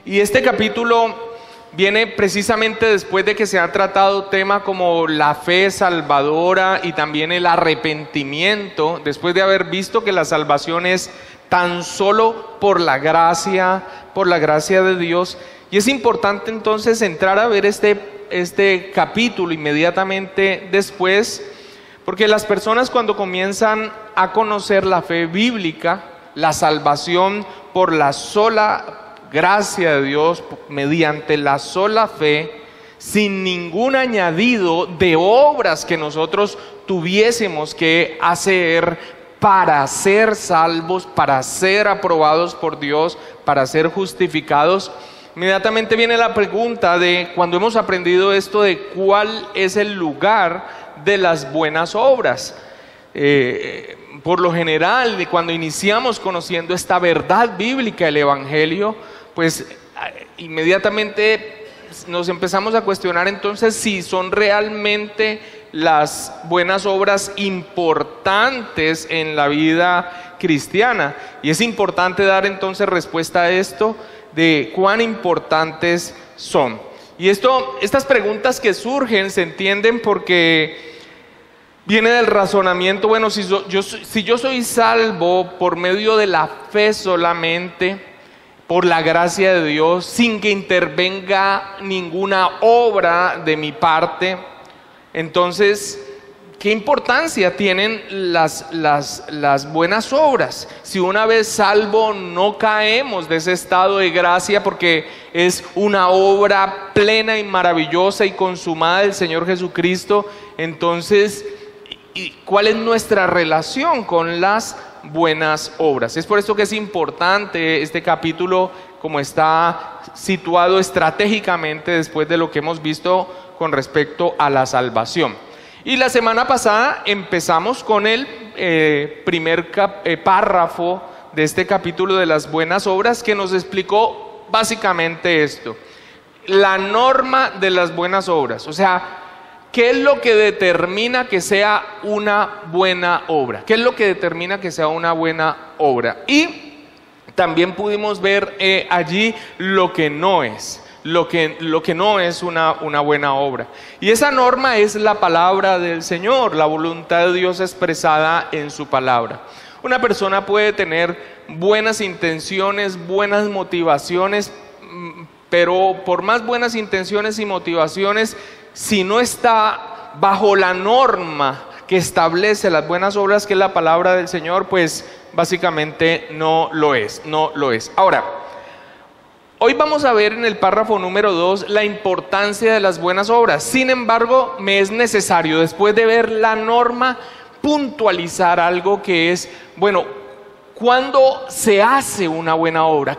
Y este capítulo viene precisamente después de que se ha tratado temas como la fe salvadora y también el arrepentimiento, después de haber visto que la salvación es tan solo por la gracia de Dios. Y es importante entonces entrar a ver este capítulo inmediatamente después, porque las personas cuando comienzan a conocer la fe bíblica, la salvación por la sola gracia de Dios, mediante la sola fe, sin ningún añadido de obras que nosotros tuviésemos que hacer para ser salvos, para ser aprobados por Dios, para ser justificados, inmediatamente viene la pregunta de, cuando hemos aprendido esto, de cuál es el lugar de las buenas obras. Por lo general, cuando iniciamos conociendo esta verdad bíblica del Evangelio, pues inmediatamente nos empezamos a cuestionar entonces si son realmente las buenas obras importantes en la vida cristiana. Y es importante dar entonces respuesta a esto de cuán importantes son. Y estas preguntas que surgen se entienden porque viene del razonamiento, bueno, si yo soy salvo por medio de la fe solamente, por la gracia de Dios, sin que intervenga ninguna obra de mi parte, entonces, ¿qué importancia tienen las buenas obras? Si una vez salvo no caemos de ese estado de gracia porque es una obra plena y maravillosa y consumada del Señor Jesucristo, entonces, ¿cuál es nuestra relación con las buenas obras? Es por esto que es importante este capítulo, como está situado estratégicamente después de lo que hemos visto con respecto a la salvación. Y la semana pasada empezamos con el primer párrafo de este capítulo de las buenas obras, que nos explicó básicamente esto: la norma de las buenas obras, o sea, ¿qué es lo que determina que sea una buena obra? ¿Qué es lo que determina que sea una buena obra? Y también pudimos ver allí lo que no es, lo que no es una buena obra. Y esa norma es la palabra del Señor, la voluntad de Dios expresada en su palabra. Una persona puede tener buenas intenciones, buenas motivaciones, pero por más buenas intenciones y motivaciones, si no está bajo la norma que establece las buenas obras, que es la palabra del Señor, pues básicamente no lo es. Ahora, hoy vamos a ver en el párrafo número 2 la importancia de las buenas obras. Sin embargo, me es necesario, después de ver la norma, puntualizar algo que es, bueno, ¿cuándo se hace una buena obra?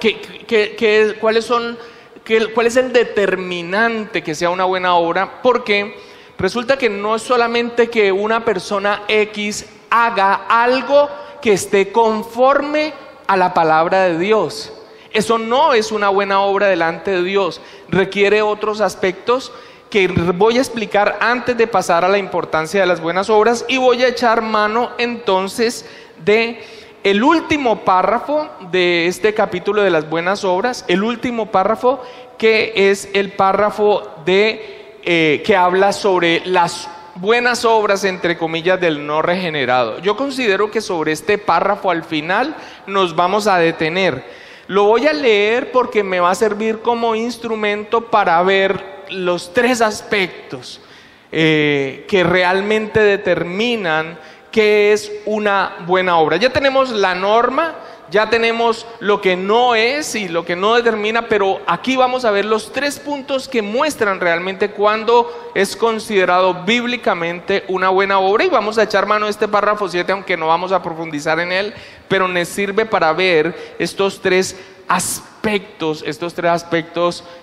¿Cuál es el determinante que sea una buena obra? Porque resulta que no es solamente que una persona X haga algo que esté conforme a la palabra de Dios. Eso no es una buena obra delante de Dios. Requiere otros aspectos que voy a explicar antes de pasar a la importancia de las buenas obras, y voy a echar mano entonces de el último párrafo de este capítulo de las buenas obras, el último párrafo, que es el párrafo que habla sobre las buenas obras, entre comillas, del no regenerado. Yo considero que sobre este párrafo al final nos vamos a detener. Lo voy a leer porque me va a servir como instrumento para ver los tres aspectos que realmente determinan qué es una buena obra. Ya tenemos la norma, ya tenemos lo que no es y lo que no determina, pero aquí vamos a ver los tres puntos que muestran realmente cuándo es considerado bíblicamente una buena obra. Y vamos a echar mano a este párrafo 7, aunque no vamos a profundizar en él, pero nos sirve para ver estos tres aspectos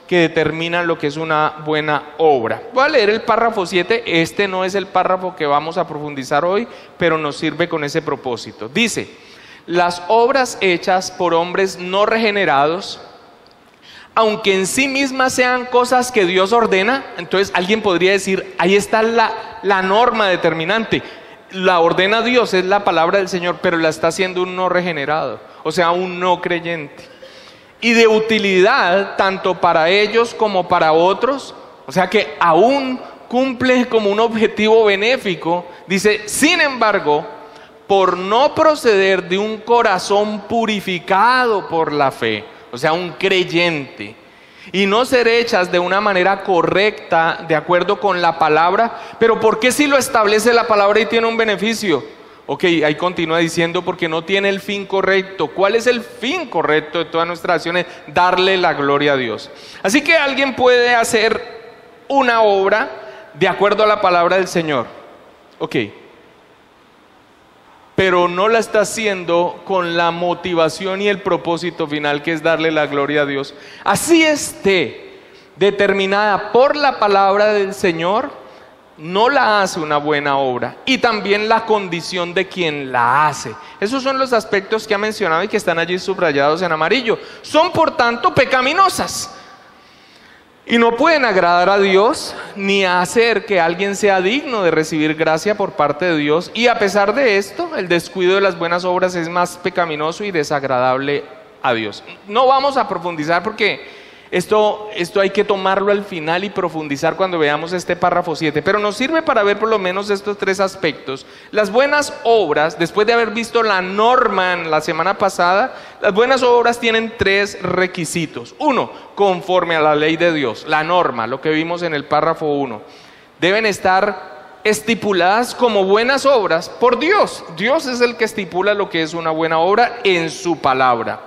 que determinan lo que es una buena obra. Voy a leer el párrafo 7, este no es el párrafo que vamos a profundizar hoy, pero nos sirve con ese propósito. Dice: las obras hechas por hombres no regenerados, aunque en sí mismas sean cosas que Dios ordena, entonces alguien podría decir, ahí está la norma determinante. La ordena Dios, es la palabra del Señor, pero la está haciendo un no regenerado, o sea, un no creyente. y de utilidad tanto para ellos como para otros. O sea que aún cumple como un objetivo benéfico. Dice, sin embargo, por no proceder de un corazón purificado por la fe, o sea, un creyente, y no ser hechas de una manera correcta, de acuerdo con la palabra. Pero ¿por qué si lo establece la palabra y tiene un beneficio? Ok, ahí continúa diciendo, porque no tiene el fin correcto. ¿Cuál es el fin correcto de todas nuestras acciones? Darle la gloria a Dios. Así que alguien puede hacer una obra de acuerdo a la palabra del Señor. Ok, pero no la está haciendo con la motivación y el propósito final, que es darle la gloria a Dios. Así esté determinada por la palabra del Señor, no la hace una buena obra. Y también la condición de quien la hace. Esos son los aspectos que ha mencionado y que están allí subrayados en amarillo. Son por tanto pecaminosas y no pueden agradar a Dios ni hacer que alguien sea digno de recibir gracia por parte de Dios. Y a pesar de esto, el descuido de las buenas obras es más pecaminoso y desagradable a Dios. No vamos a profundizar porque esto hay que tomarlo al final y profundizar cuando veamos este párrafo 7. Pero nos sirve para ver por lo menos estos tres aspectos. Las buenas obras, después de haber visto la norma en la semana pasada, las buenas obras tienen tres requisitos. Uno, conforme a la ley de Dios, la norma, lo que vimos en el párrafo 1. Deben estar estipuladas como buenas obras por Dios. Dios es el que estipula lo que es una buena obra en su palabra.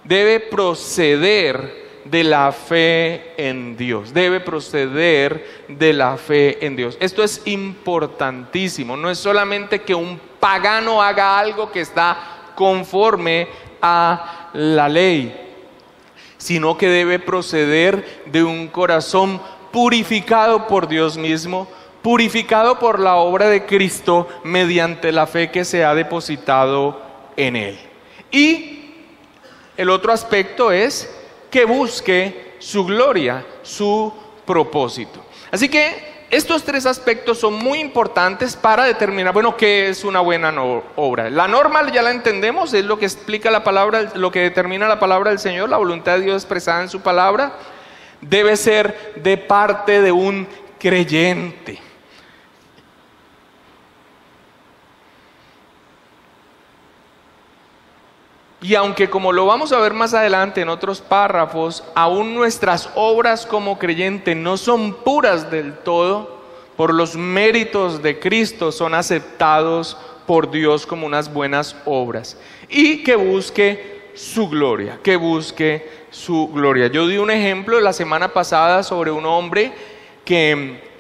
Debe proceder de la fe en Dios. Debe proceder de la fe en Dios. Esto es importantísimo. No es solamente que un pagano haga algo que está conforme a la ley, sino que debe proceder de un corazón purificado por Dios mismo, purificado por la obra de Cristo mediante la fe que se ha depositado en Él. Y el otro aspecto es que busque su gloria, su propósito. Así que estos tres aspectos son muy importantes para determinar, bueno, qué es una buena obra. La norma ya la entendemos, es lo que explica la palabra, lo que determina la palabra del Señor, la voluntad de Dios expresada en su palabra. Debe ser de parte de un creyente. Y aunque, como lo vamos a ver más adelante en otros párrafos, aún nuestras obras como creyente no son puras del todo, por los méritos de Cristo son aceptados por Dios como unas buenas obras. Y que busque su gloria, que busque su gloria. Yo di un ejemplo la semana pasada sobre un hombre que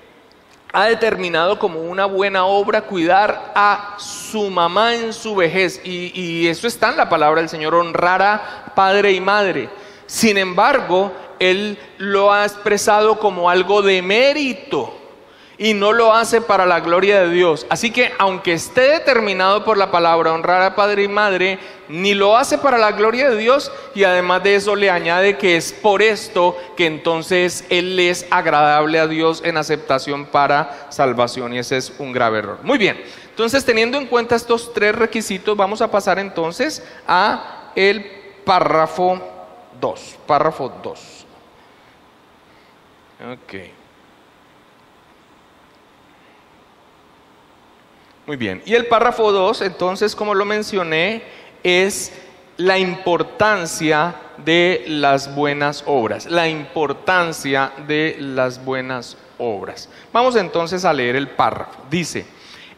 ha determinado como una buena obra cuidar a su mamá en su vejez, y eso está en la palabra del Señor, honrar a padre y madre. Sin embargo, él lo ha expresado como algo de mérito y no lo hace para la gloria de Dios. Así que aunque esté determinado por la palabra honrar a padre y madre, ni lo hace para la gloria de Dios, y además de eso le añade que es por esto que entonces él es agradable a Dios en aceptación para salvación, y ese es un grave error. Muy bien, entonces teniendo en cuenta estos tres requisitos, vamos a pasar entonces a el párrafo 2. Párrafo 2. Ok. Muy bien, y el párrafo 2, entonces, como lo mencioné, es la importancia de las buenas obras. La importancia de las buenas obras. Vamos entonces a leer el párrafo. Dice: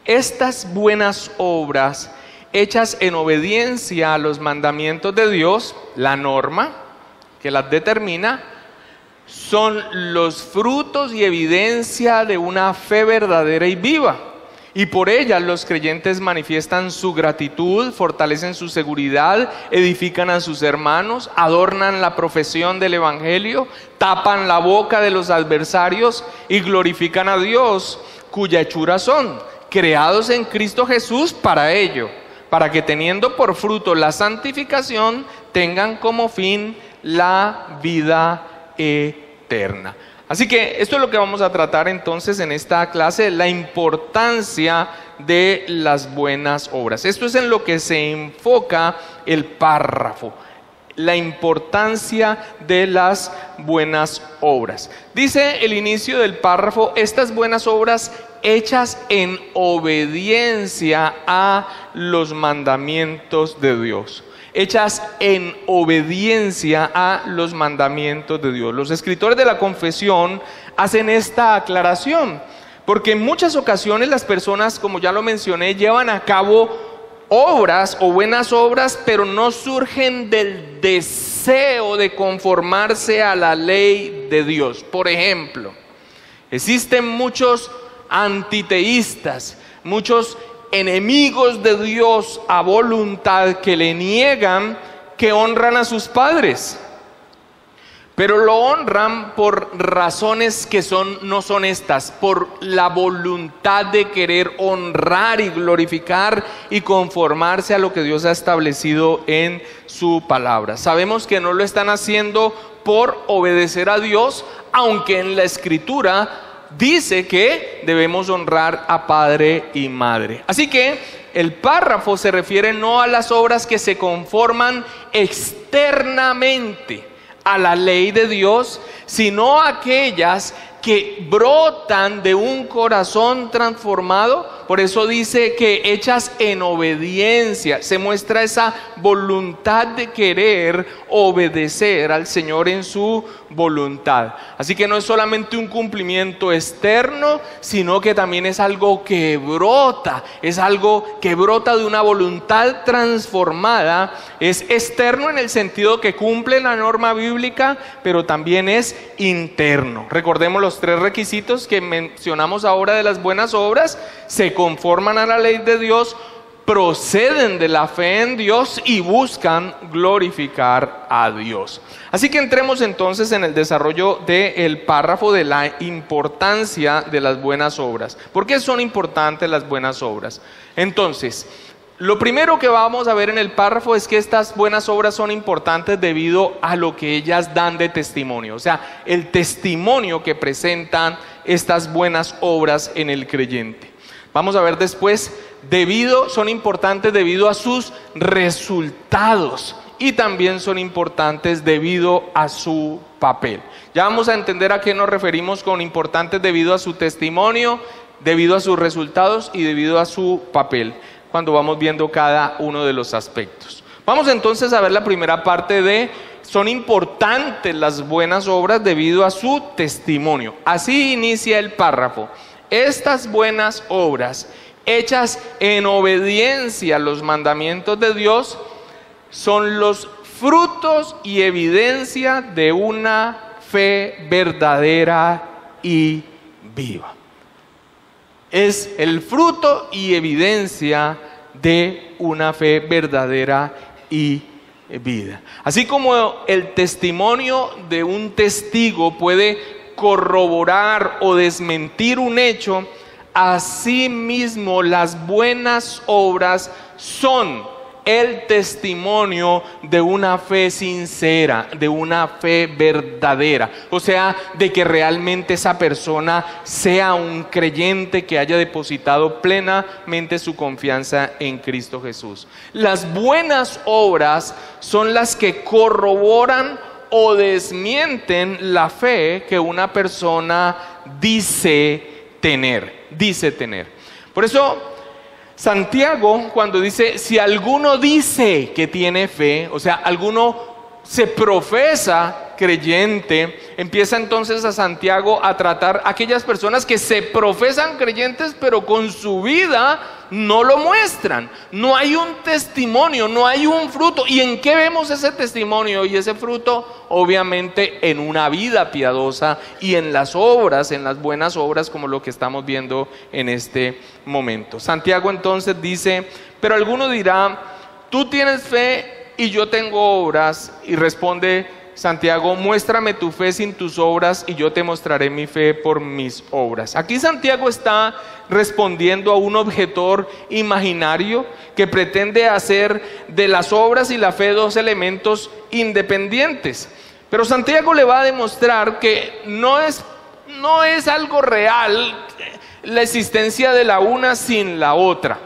estas buenas obras hechas en obediencia a los mandamientos de Dios, la norma que las determina, son los frutos y evidencia de una fe verdadera y viva. Y por ellas los creyentes manifiestan su gratitud, fortalecen su seguridad, edifican a sus hermanos, adornan la profesión del Evangelio, tapan la boca de los adversarios y glorifican a Dios, cuya hechura son, creados en Cristo Jesús para ello, para que teniendo por fruto la santificación, tengan como fin la vida eterna. Así que esto es lo que vamos a tratar entonces en esta clase, la importancia de las buenas obras. Esto es en lo que se enfoca el párrafo. la importancia de las buenas obras. Dice el inicio del párrafo: estas buenas obras hechas en obediencia a los mandamientos de Dios. Hechas en obediencia a los mandamientos de Dios. Los escritores de la confesión hacen esta aclaración, porque en muchas ocasiones las personas, como ya lo mencioné, llevan a cabo obras o buenas obras, pero no surgen del deseo de conformarse a la ley de Dios. Por ejemplo, existen muchos antiteístas, muchos enemigos de Dios a voluntad que le niegan que honran a sus padres, pero lo honran por razones que no son estas, por la voluntad de querer honrar y glorificar y conformarse a lo que Dios ha establecido en su palabra. Sabemos que no lo están haciendo por obedecer a Dios, aunque en la Escritura dice que debemos honrar a padre y madre. Así que el párrafo se refiere no a las obras que se conforman externamente a la ley de Dios, sino a aquellas que brotan de un corazón transformado. Por eso dice que hechas en obediencia, se muestra esa voluntad de querer obedecer al Señor en su voluntad. Así que no es solamente un cumplimiento externo, sino que también es algo que brota, es algo que brota de una voluntad transformada. Es externo en el sentido que cumple la norma bíblica, pero también es interno. Recordemos los 3 requisitos que mencionamos ahora de las buenas obras: se conforman a la ley de Dios, proceden de la fe en Dios y buscan glorificar a Dios. Así que entremos entonces en el desarrollo del párrafo de la importancia de las buenas obras. ¿Por qué son importantes las buenas obras? Entonces, lo primero que vamos a ver en el párrafo es que estas buenas obras son importantes debido a lo que ellas dan de testimonio, o sea, el testimonio que presentan estas buenas obras en el creyente. Vamos a ver después, son importantes debido a sus resultados, y también son importantes debido a su papel. Ya vamos a entender a qué nos referimos con importantes debido a su testimonio, debido a sus resultados y debido a su papel, cuando vamos viendo cada uno de los aspectos. Vamos entonces a ver la primera parte de: son importantes las buenas obras debido a su testimonio. Así inicia el párrafo: estas buenas obras hechas en obediencia a los mandamientos de Dios son los frutos y evidencia de una fe verdadera y viva. Es el fruto y evidencia de una fe verdadera y vida. Así como el testimonio de un testigo puede corroborar o desmentir un hecho, asimismo las buenas obras son el testimonio de una fe sincera, de una fe verdadera, o sea, de que realmente esa persona sea un creyente que haya depositado plenamente su confianza en Cristo Jesús. Las buenas obras son las que corroboran o desmienten la fe que una persona dice tener. Por eso Santiago, cuando dice: si alguno dice que tiene fe, o sea, alguno se profesa creyente, empieza entonces a Santiago a tratar a aquellas personas que se profesan creyentes, pero con su vida no lo muestran. No hay un testimonio, no hay un fruto. ¿Y en qué vemos ese testimonio y ese fruto? Obviamente en una vida piadosa y en las obras, en las buenas obras, como lo que estamos viendo en este momento. Santiago entonces dice: pero alguno dirá, tú tienes fe y yo tengo obras. Y responde Santiago: muéstrame tu fe sin tus obras y yo te mostraré mi fe por mis obras. Aquí Santiago está respondiendo a un objetor imaginario que pretende hacer de las obras y la fe 2 elementos independientes. Pero Santiago le va a demostrar que no es algo real la existencia de la una sin la otra.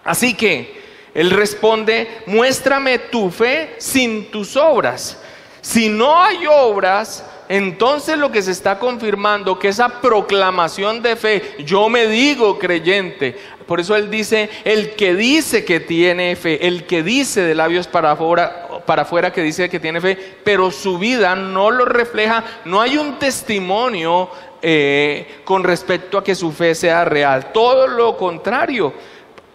Así que Él responde: muéstrame tu fe sin tus obras. Si no hay obras, entonces lo que se está confirmando que esa proclamación de fe, yo me digo creyente. Por eso él dice, el que dice que tiene fe, el que dice de labios para afuera que dice que tiene fe, pero su vida no lo refleja. No hay un testimonio con respecto a que su fe sea real. Todo lo contrario.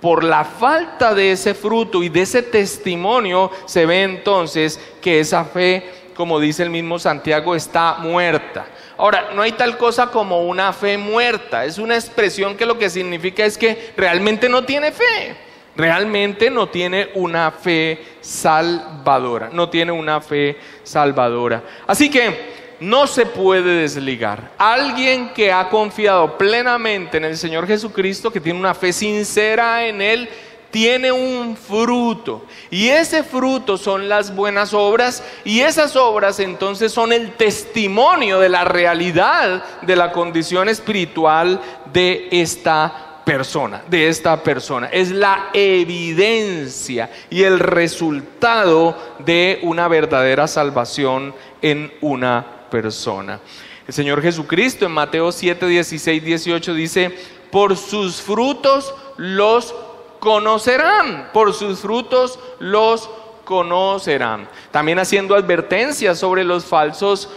Por la falta de ese fruto y de ese testimonio se ve entonces que esa fe, como dice el mismo Santiago, está muerta. Ahora, no hay tal cosa como una fe muerta. Es una expresión que lo que significa es que realmente no tiene fe. Realmente no tiene una fe salvadora. No tiene una fe salvadora. Así que no se puede desligar. Alguien que ha confiado plenamente en el Señor Jesucristo, que tiene una fe sincera en Él, tiene un fruto, y ese fruto son las buenas obras, y esas obras entonces son el testimonio de la realidad de la condición espiritual de esta persona, es la evidencia y el resultado de una verdadera salvación en una persona. El Señor Jesucristo en Mateo 7, 16, 18 dice: por sus frutos los conocerán, por sus frutos los conocerán. También haciendo advertencias sobre los falsos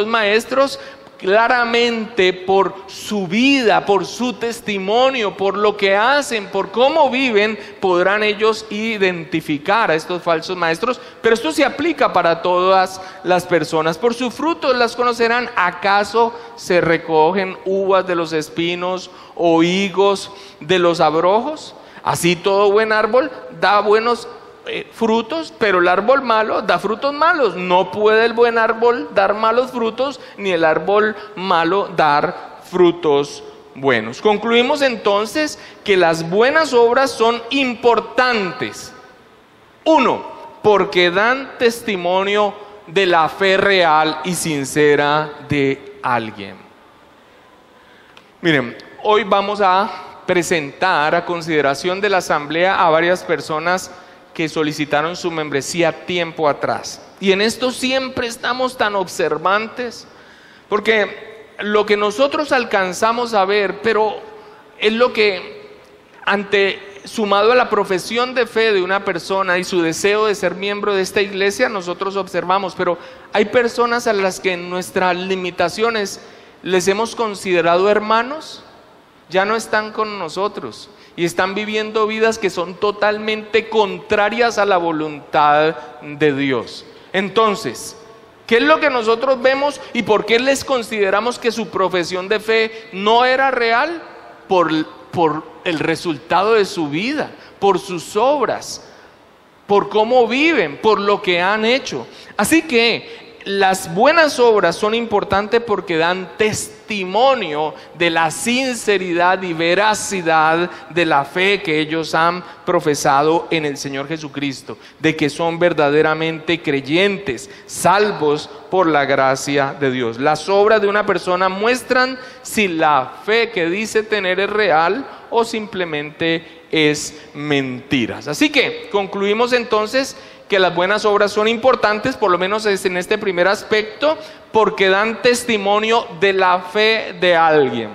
maestros, claramente por su vida, por su testimonio, por lo que hacen, por cómo viven, podrán ellos identificar a estos falsos maestros. Pero esto se aplica para todas las personas. Por sus frutos las conocerán. ¿Acaso se recogen uvas de los espinos o higos de los abrojos? Así todo buen árbol da buenos frutos, pero el árbol malo da frutos malos. No puede el buen árbol dar malos frutos, ni el árbol malo dar frutos buenos. Concluimos entonces que las buenas obras son importantes. 1, porque dan testimonio de la fe real y sincera de alguien. Miren, hoy vamos a presentar a consideración de la asamblea a varias personas que solicitaron su membresía tiempo atrás. Y en esto siempre estamos tan observantes, porque lo que nosotros alcanzamos a ver, pero es lo que sumado a la profesión de fe de una persona y su deseo de ser miembro de esta iglesia, nosotros observamos. Pero hay personas a las que en nuestras limitaciones les hemos considerado hermanos, ya no están con nosotros y están viviendo vidas que son totalmente contrarias a la voluntad de Dios. Entonces, ¿qué es lo que nosotros vemos y por qué les consideramos que su profesión de fe no era real? Por el resultado de su vida, por sus obras, por cómo viven, por lo que han hecho. Así que las buenas obras son importantes porque dan testimonio de la sinceridad y veracidad de la fe que ellos han profesado en el Señor Jesucristo, de que son verdaderamente creyentes, salvos por la gracia de Dios. Las obras de una persona muestran si la fe que dice tener es real o simplemente es mentiras. Así que concluimos entonces que las buenas obras son importantes, por lo menos en este primer aspecto, porque dan testimonio de la fe de alguien.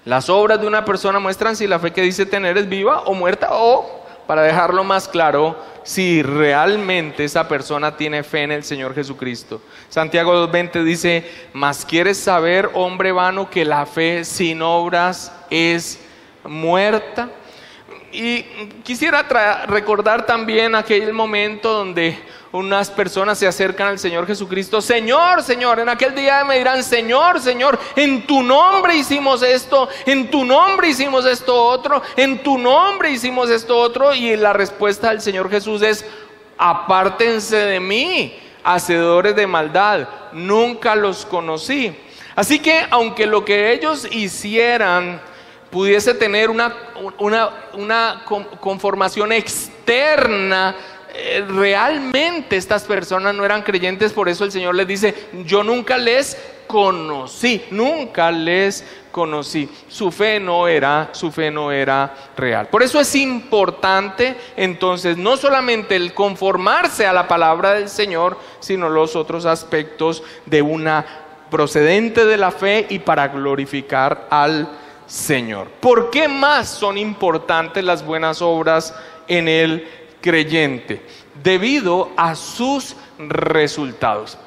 Las obras de una persona muestran si la fe que dice tener es viva o muerta, o, para dejarlo más claro, si realmente esa persona tiene fe en el Señor Jesucristo. Santiago 2:20 dice: mas quieres saber, hombre vano, que la fe sin obras es muerta. Y quisiera recordar también aquel momento donde unas personas se acercan al Señor Jesucristo: Señor, Señor. En aquel día me dirán: Señor, Señor, en tu nombre hicimos esto, en tu nombre hicimos esto otro, en tu nombre hicimos esto otro. Y la respuesta del Señor Jesús es: apártense de mí, hacedores de maldad, nunca los conocí. Así que aunque lo que ellos hicieran pudiese tener una conformación externa realmente estas personas no eran creyentes, por eso el Señor les dice, yo nunca les conocí, nunca les conocí. Su fe no era real. Por eso es importante entonces no solamente el conformarse a la palabra del Señor, sino los otros aspectos de una procedente de la fe y para glorificar al Señor. ¿Por qué más son importantes las buenas obras en el creyente? Debido a sus resultados.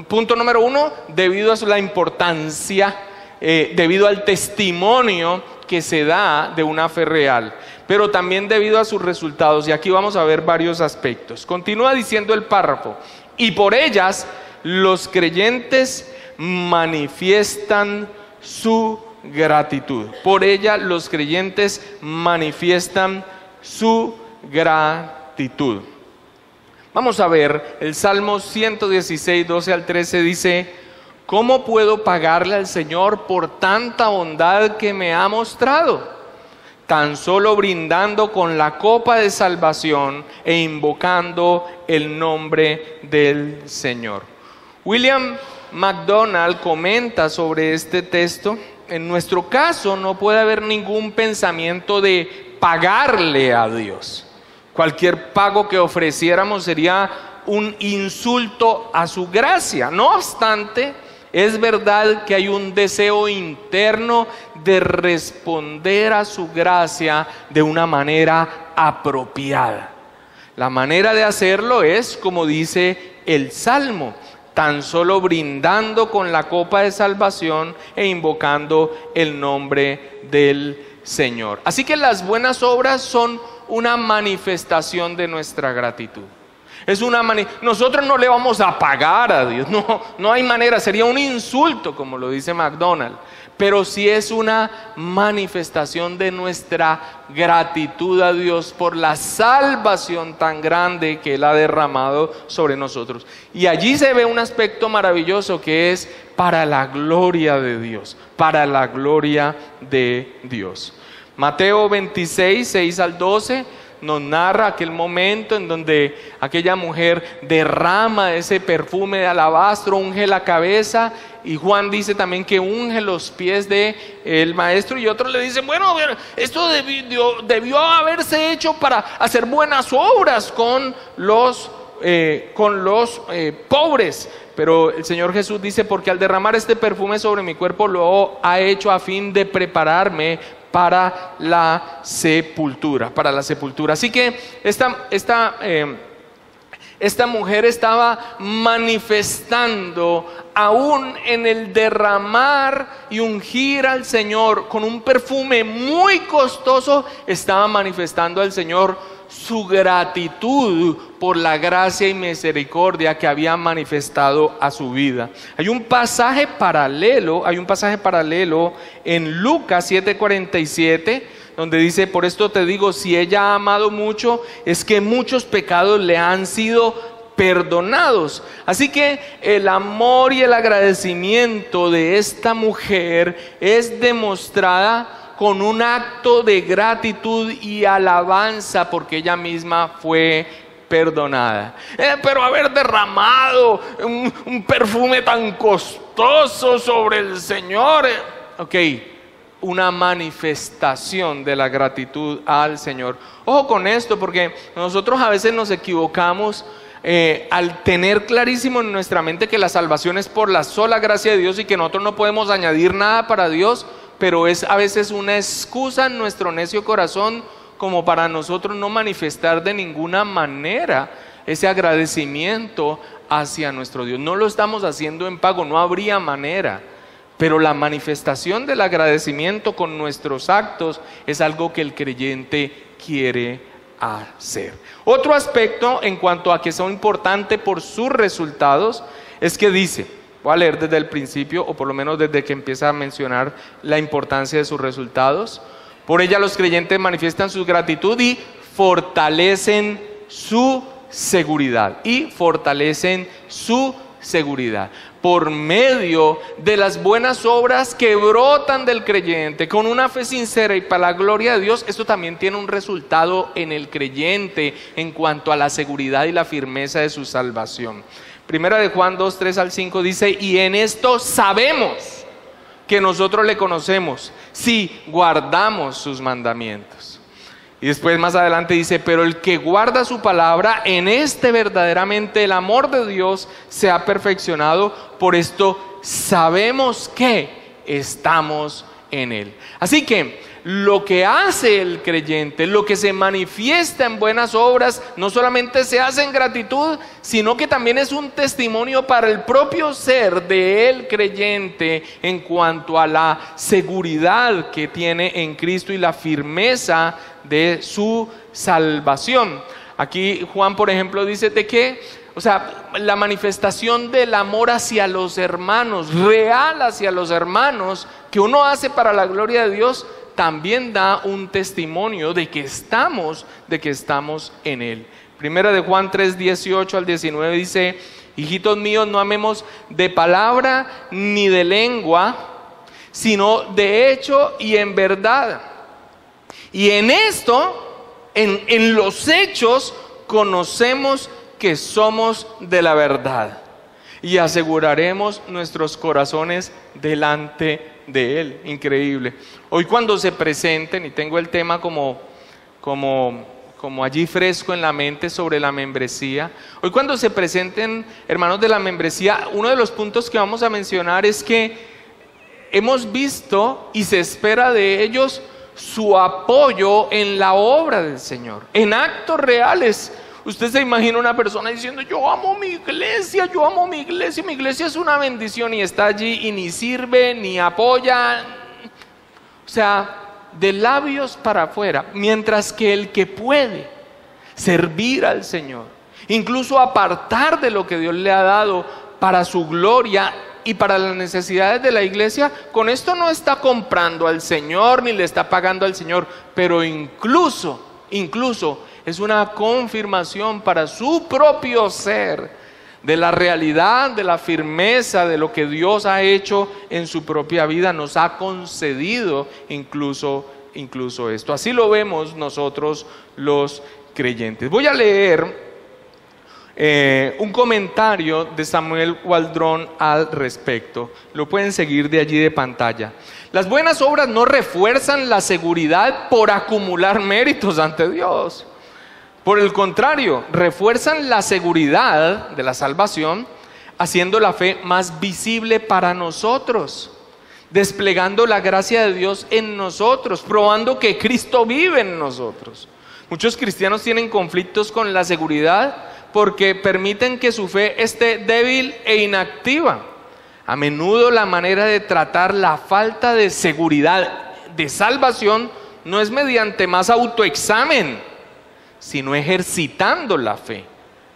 Punto número 1, debido a la importancia, debido al testimonio que se da de una fe real, pero también debido a sus resultados. Y aquí vamos a ver varios aspectos. Continúa diciendo el párrafo, y por ellas los creyentes manifiestan su gratitud. Por ella los creyentes manifiestan su gratitud. Vamos a ver, el Salmo 116, 12 al 13 dice, ¿cómo puedo pagarle al Señor por tanta bondad que me ha mostrado? Tan solo brindando con la copa de salvación e invocando el nombre del Señor. William MacDonald comenta sobre este texto, en nuestro caso no puede haber ningún pensamiento de pagarle a Dios. Cualquier pago que ofreciéramos sería un insulto a su gracia. No obstante, es verdad que hay un deseo interno de responder a su gracia de una manera apropiada. La manera de hacerlo es, como dice el Salmo, tan solo brindando con la copa de salvación e invocando el nombre del Señor. Así que las buenas obras son una manifestación de nuestra gratitud. Nosotros no le vamos a pagar a Dios, no hay manera, sería un insulto, como lo dice MacDonald, pero sí es una manifestación de nuestra gratitud a Dios por la salvación tan grande que Él ha derramado sobre nosotros. Y allí se ve un aspecto maravilloso que es para la gloria de Dios, para la gloria de Dios. Mateo 26, 6 al 12 nos narra aquel momento en donde aquella mujer derrama ese perfume de alabastro, unge la cabeza, y Juan dice también que unge los pies del maestro, y otros le dicen, bueno, esto debió haberse hecho para hacer buenas obras con los pobres. Pero el Señor Jesús dice, porque al derramar este perfume sobre mi cuerpo lo ha hecho a fin de prepararme para la sepultura, Así que esta mujer estaba manifestando, aún en el derramar y ungir al Señor con un perfume muy costoso, estaba manifestando al Señor su gratitud por la gracia y misericordia que había manifestado a su vida. Hay un pasaje paralelo en Lucas 7:47, donde dice, por esto te digo, si ella ha amado mucho, es que muchos pecados le han sido perdonados. Así que el amor y el agradecimiento de esta mujer es demostrada con un acto de gratitud y alabanza porque ella misma fue perdonada. Pero haber derramado un perfume tan costoso sobre el Señor, una manifestación de la gratitud al Señor. Ojo con esto, porque nosotros a veces nos equivocamos al tener clarísimo en nuestra mente que la salvación es por la sola gracia de Dios y que nosotros no podemos añadir nada para Dios, pero es a veces una excusa en nuestro necio corazón como para nosotros no manifestar de ninguna manera ese agradecimiento hacia nuestro Dios. No lo estamos haciendo en pago, no habría manera, pero la manifestación del agradecimiento con nuestros actos es algo que el creyente quiere hacer. Otro aspecto en cuanto a que son importantes por sus resultados es que dice, voy a leer desde el principio, o por lo menos desde que empieza a mencionar la importancia de sus resultados. Por ella los creyentes manifiestan su gratitud y fortalecen su seguridad. seguridad, por medio de las buenas obras que brotan del creyente, con una fe sincera y para la gloria de Dios. Esto también tiene un resultado en el creyente en cuanto a la seguridad y la firmeza de su salvación. Primera de Juan 2, 3 al 5 dice: y en esto sabemos que nosotros le conocemos, si guardamos sus mandamientos. Y después más adelante dice: pero el que guarda su palabra, en este verdaderamente el amor de Dios se ha perfeccionado. Por esto sabemos que estamos en Él. Así que lo que hace el creyente, lo que se manifiesta en buenas obras, no solamente se hace en gratitud, sino que también es un testimonio para el propio ser del creyente en cuanto a la seguridad que tiene en Cristo y la firmeza de su salvación. Aquí Juan, por ejemplo, dice de que, la manifestación del amor hacia los hermanos, real hacia los hermanos, que uno hace para la gloria de Dios, también da un testimonio de que estamos en Él. Primera de Juan 3, 18 al 19 dice: hijitos míos, no amemos de palabra ni de lengua, sino de hecho y en verdad. Y en esto, en los hechos, conocemos que somos de la verdad y aseguraremos nuestros corazones delante de Él. Increíble. Hoy cuando se presenten, y tengo el tema como allí fresco en la mente sobre la membresía, hoy cuando se presenten hermanos de la membresía, uno de los puntos que vamos a mencionar es que hemos visto y se espera de ellos su apoyo en la obra del Señor, en actos reales. Usted se imagina una persona diciendo: yo amo mi iglesia, mi iglesia es una bendición, y está allí y ni sirve, ni apoya, de labios para afuera, mientras que el que puede servir al Señor, incluso apartar de lo que Dios le ha dado para su gloria y para las necesidades de la iglesia, con esto no está comprando al Señor ni le está pagando al Señor, pero incluso es una confirmación para su propio ser de la realidad, de la firmeza de lo que Dios ha hecho en su propia vida. Nos ha concedido incluso esto. Así lo vemos nosotros los creyentes. Voy a leer un comentario de Samuel Waldron al respecto. Lo pueden seguir de allí de pantalla. Las buenas obras no refuerzan la seguridad por acumular méritos ante Dios. Por el contrario, refuerzan la seguridad de la salvación, haciendo la fe más visible para nosotros, desplegando la gracia de Dios en nosotros, probando que Cristo vive en nosotros. Muchos cristianos tienen conflictos con la seguridad porque permiten que su fe esté débil e inactiva. A menudo la manera de tratar la falta de seguridad de salvación no es mediante más autoexamen, sino ejercitando la fe.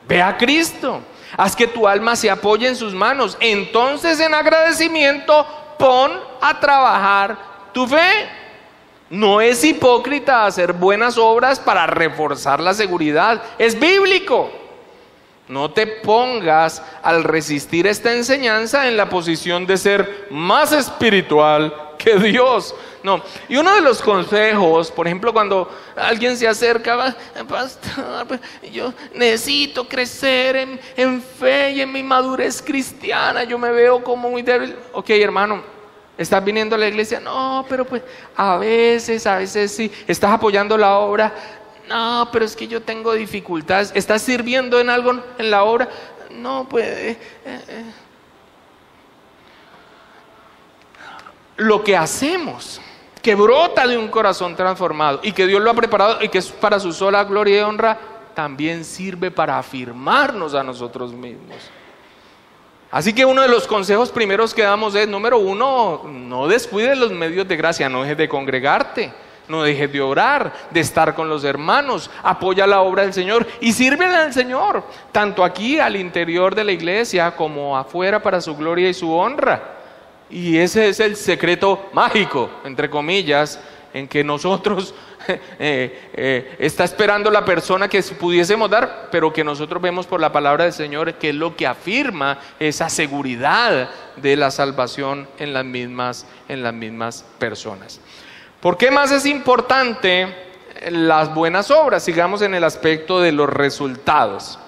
Ve a Cristo, haz que tu alma se apoye en sus manos, entonces en agradecimiento pon a trabajar tu fe. No es hipócrita hacer buenas obras para reforzar la seguridad, es bíblico. No te pongas al resistir esta enseñanza en la posición de ser más espiritual que Dios. No. Y uno de los consejos, por ejemplo, cuando alguien se acerca: pastor, yo necesito crecer en fe y en mi madurez cristiana, yo me veo como muy débil. Ok, hermano, ¿estás viniendo a la iglesia? No, pero pues a veces sí. ¿Estás apoyando la obra? No, pero es que yo tengo dificultades. ¿Estás sirviendo en algo en la obra? No, pues lo que hacemos, que brota de un corazón transformado y que Dios lo ha preparado y que es para su sola gloria y honra, también sirve para afirmarnos a nosotros mismos. Así que uno de los consejos primeros que damos es: número uno, no descuides los medios de gracia, no dejes de congregarte, no dejes de orar, de estar con los hermanos, apoya la obra del Señor y sírvele al Señor, tanto aquí al interior de la iglesia como afuera, para su gloria y su honra. Y ese es el secreto mágico, entre comillas, en que nosotros está esperando la persona que pudiésemos dar, pero que nosotros vemos por la palabra del Señor, que es lo que afirma esa seguridad de la salvación en las mismas personas. ¿Por qué más es importante las buenas obras? Sigamos en el aspecto de los resultados.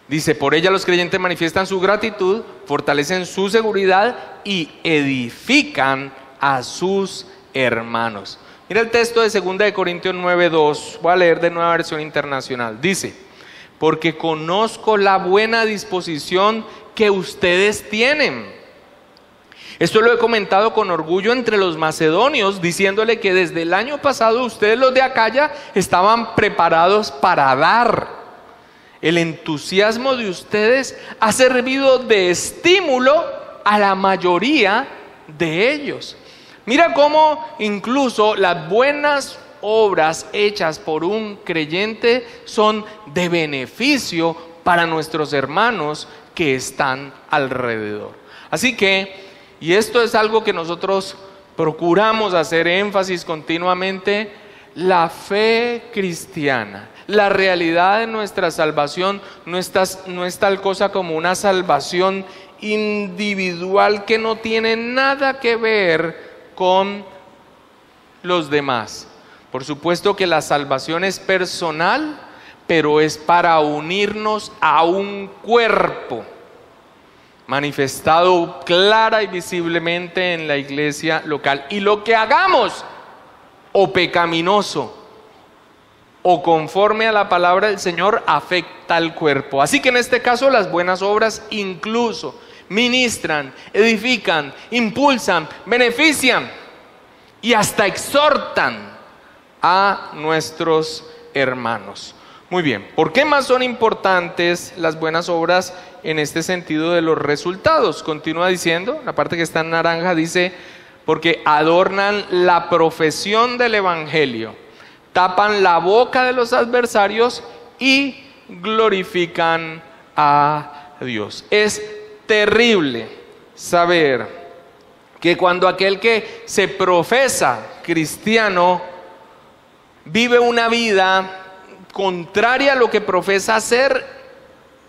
Dice, por ella los creyentes manifiestan su gratitud, fortalecen su seguridad y edifican a sus hermanos. Mira el texto de 2 Corintios 9:2, voy a leer de Nueva Versión Internacional. Dice, porque conozco la buena disposición que ustedes tienen. Esto lo he comentado con orgullo entre los macedonios, diciéndole que desde el año pasado ustedes, los de Acaya, estaban preparados para dar. El entusiasmo de ustedes ha servido de estímulo a la mayoría de ellos. Mira cómo incluso las buenas obras hechas por un creyente son de beneficio para nuestros hermanos que están alrededor. Así que, y esto es algo que nosotros procuramos hacer énfasis continuamente, la fe cristiana, la realidad de nuestra salvación no es tal cosa como una salvación individual que no tiene nada que ver con los demás. Por supuesto que la salvación es personal, pero es para unirnos a un cuerpo, manifestado clara y visiblemente en la iglesia local. Y lo que hagamos, o pecaminoso, o conforme a la palabra del Señor, afecta al cuerpo. Así que en este caso las buenas obras incluso ministran, edifican, impulsan, benefician y hasta exhortan a nuestros hermanos. Muy bien, ¿por qué más son importantes las buenas obras en este sentido de los resultados? Continúa diciendo, la parte que está en naranja dice, porque adornan la profesión del evangelio, tapan la boca de los adversarios y glorifican a Dios. Es terrible saber que cuando aquel que se profesa cristiano vive una vida contraria a lo que profesa ser,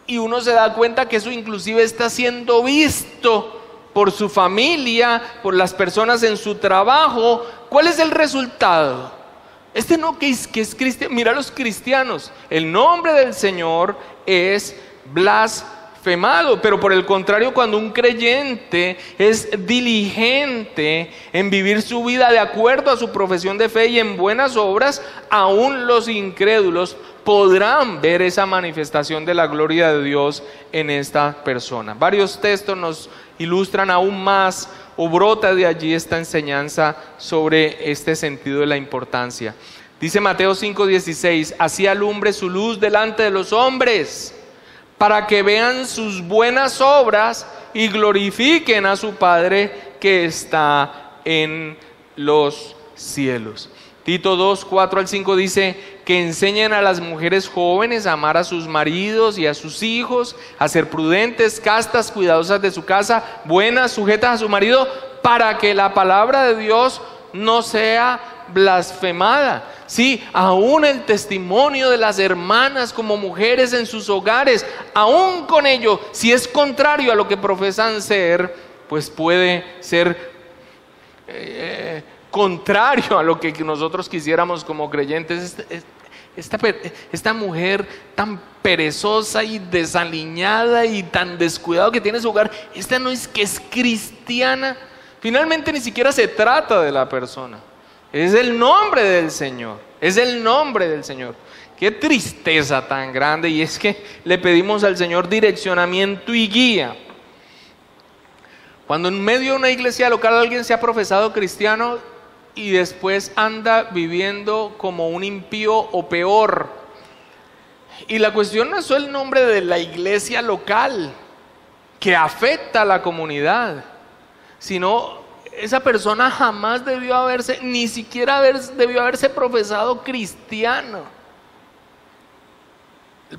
y uno se da cuenta que eso inclusive está siendo visto por su familia, por las personas en su trabajo. ¿Cuál es el resultado? Que es cristiano. Mira los cristianos, el nombre del Señor es blasfemado, pero por el contrario, cuando un creyente es diligente en vivir su vida de acuerdo a su profesión de fe y en buenas obras, aún los incrédulos podrán ver esa manifestación de la gloria de Dios en esta persona. Varios textos nos ilustran aún más, o brota de allí esta enseñanza sobre este sentido de la importancia. Dice Mateo 5:16, así alumbre su luz delante de los hombres, para que vean sus buenas obras y glorifiquen a su Padre que está en los cielos. Tito 2:4-5 dice que enseñen a las mujeres jóvenes a amar a sus maridos y a sus hijos, a ser prudentes, castas, cuidadosas de su casa, buenas, sujetas a su marido, para que la palabra de Dios no sea blasfemada. Sí, aún el testimonio de las hermanas como mujeres en sus hogares, aún con ello, si es contrario a lo que profesan ser, pues puede ser contrario a lo que nosotros quisiéramos como creyentes. Esta mujer tan perezosa y desaliñada y tan descuidada que tiene su hogar, esta no es que es cristiana. Finalmente ni siquiera se trata de la persona, es el nombre del Señor, es el nombre del Señor. Qué tristeza tan grande, y es que le pedimos al Señor direccionamiento y guía. Cuando en medio de una iglesia local alguien se ha profesado cristiano y después anda viviendo como un impío o peor, y la cuestión no es solo el nombre de la iglesia local que afecta a la comunidad, sino esa persona jamás debió haberse, ni siquiera debió haberse profesado cristiano.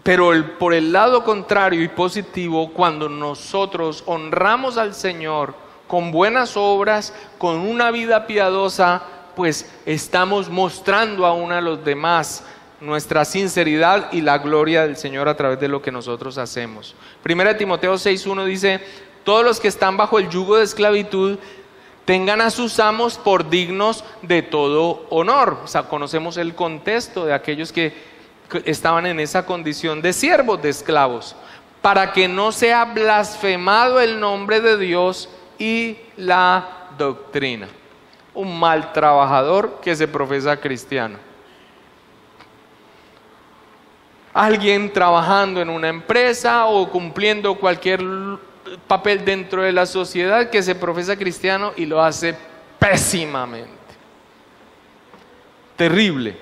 Pero por el lado contrario y positivo, cuando nosotros honramos al Señor con buenas obras, con una vida piadosa, pues estamos mostrando aún a los demás nuestra sinceridad y la gloria del Señor a través de lo que nosotros hacemos. 1 Timoteo 6:1 dice: todos los que están bajo el yugo de esclavitud tengan a sus amos por dignos de todo honor. O sea, conocemos el contexto de aquellos que estaban en esa condición de siervos, de esclavos, para que no sea blasfemado el nombre de Dios y la doctrina. Un mal trabajador que se profesa cristiano. Alguien trabajando en una empresa o cumpliendo cualquier papel dentro de la sociedad que se profesa cristiano y lo hace pésimamente. Terrible.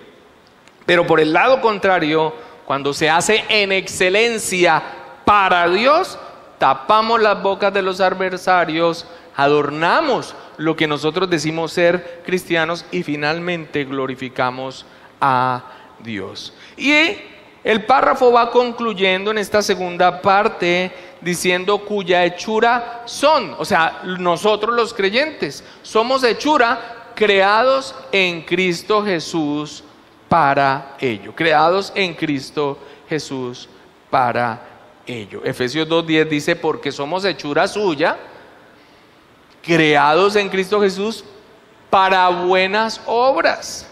Pero por el lado contrario, cuando se hace en excelencia para Dios, tapamos las bocas de los adversarios, adornamos lo que nosotros decimos ser cristianos y finalmente glorificamos a Dios. Y el párrafo va concluyendo en esta segunda parte diciendo cuya hechura son, o sea, nosotros los creyentes somos hechura creados en Cristo Jesús para ello, creados en Cristo Jesús para ello. Efesios 2:10 dice: porque somos hechura suya, creados en Cristo Jesús para buenas obras,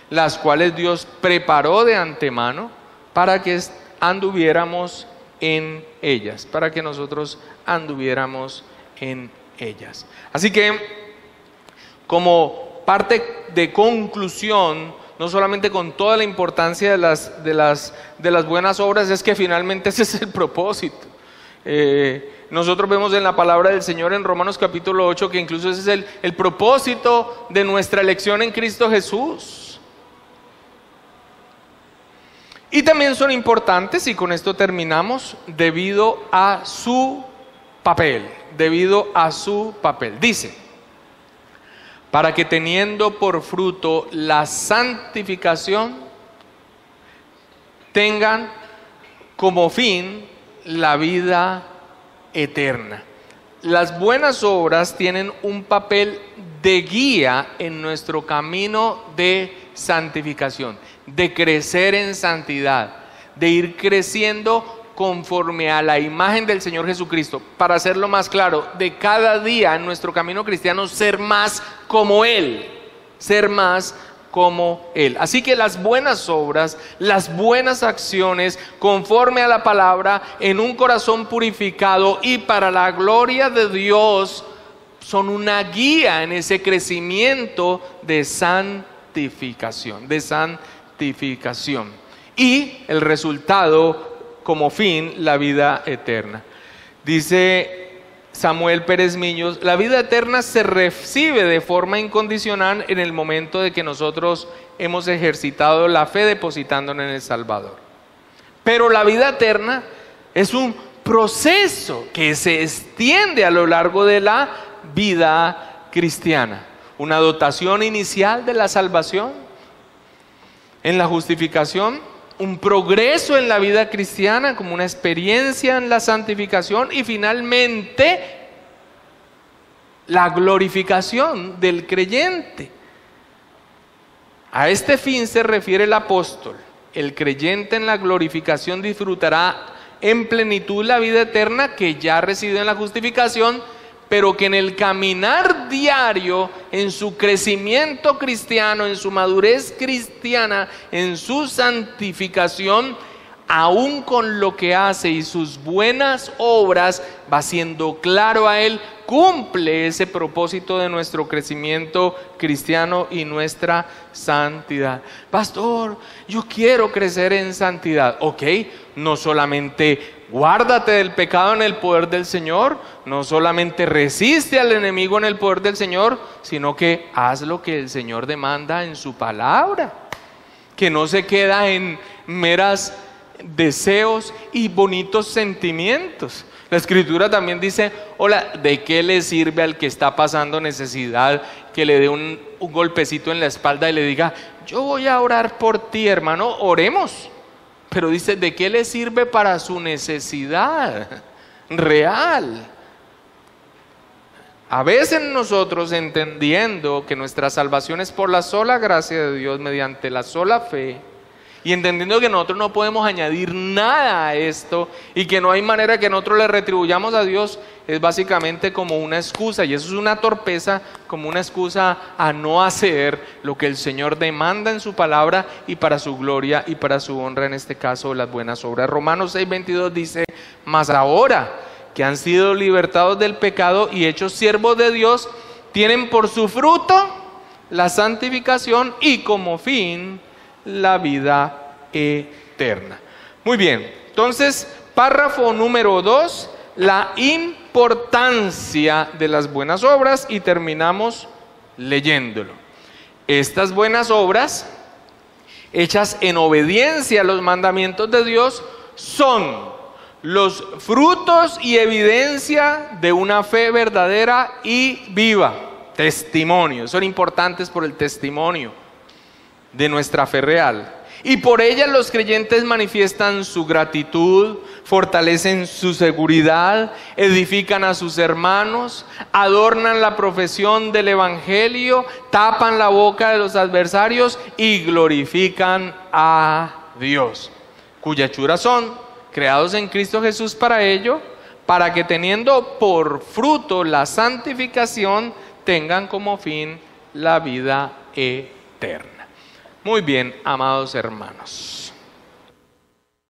las cuales Dios preparó de antemano para que anduviéramos en ellas, para que nosotros anduviéramos en ellas. Así que, como parte de conclusión, no solamente con toda la importancia de las buenas obras, es que finalmente ese es el propósito. Nosotros vemos en la palabra del Señor en Romanos capítulo 8 que incluso ese es el propósito de nuestra elección en Cristo Jesús. Y también son importantes, y con esto terminamos, debido a su papel, Dice: para que teniendo por fruto la santificación, tengan como fin la vida eterna. Las buenas obras tienen un papel de guía en nuestro camino de santificación, de crecer en santidad, de ir creciendo conforme a la imagen del Señor Jesucristo. Para hacerlo más claro, de cada día en nuestro camino cristiano ser más como Él, ser más como Él. Así que las buenas obras, las buenas acciones, conforme a la palabra, en un corazón purificado y para la gloria de Dios, son una guía en ese crecimiento de santificación, y el resultado como fin, la vida eterna. Dice Samuel Pérez Miños: la vida eterna se recibe de forma incondicional en el momento de que nosotros hemos ejercitado la fe depositándonos en el Salvador. Pero la vida eterna es un proceso que se extiende a lo largo de la vida cristiana. Una dotación inicial de la salvación, en la justificación, un progreso en la vida cristiana como una experiencia en la santificación y finalmente la glorificación del creyente. A este fin se refiere el apóstol. El creyente en la glorificación disfrutará en plenitud la vida eterna que ya reside en la justificación, pero que en el caminar diario, en su crecimiento cristiano, en su madurez cristiana, en su santificación, aún con lo que hace y sus buenas obras, va siendo claro a él, cumple ese propósito de nuestro crecimiento cristiano y nuestra santidad. Pastor, yo quiero crecer en santidad. Ok, no solamente guárdate del pecado en el poder del Señor, no solamente resiste al enemigo en el poder del Señor, sino que haz lo que el Señor demanda en su palabra, que no se queda en meras deseos y bonitos sentimientos. La Escritura también dice: hola, ¿de qué le sirve al que está pasando necesidad que le dé un golpecito en la espalda y le diga: yo voy a orar por ti, hermano? Oremos. Pero dice: ¿de qué le sirve para su necesidad real? A veces nosotros, entendiendo que nuestra salvación es por la sola gracia de Dios, mediante la sola fe, y entendiendo que nosotros no podemos añadir nada a esto y que no hay manera que nosotros le retribuyamos a Dios, es básicamente como una excusa, y eso es una torpeza, como una excusa a no hacer lo que el Señor demanda en su palabra y para su gloria y para su honra, en este caso las buenas obras. Romanos 6:22 dice: mas ahora que han sido libertados del pecado y hechos siervos de Dios, tienen por su fruto la santificación y como fin la vida eterna. Muy bien, entonces, párrafo número 2, la importancia de las buenas obras, y terminamos leyéndolo. Estas buenas obras, hechas en obediencia a los mandamientos de Dios, son los frutos y evidencia de una fe verdadera y viva. Testimonios, son importantes por el testimonio de nuestra fe real. Y por ellas los creyentes manifiestan su gratitud, fortalecen su seguridad, edifican a sus hermanos, adornan la profesión del Evangelio, tapan la boca de los adversarios y glorifican a Dios, cuya hechura son, creados en Cristo Jesús para ello, para que teniendo por fruto la santificación, tengan como fin la vida eterna. Muy bien, amados hermanos.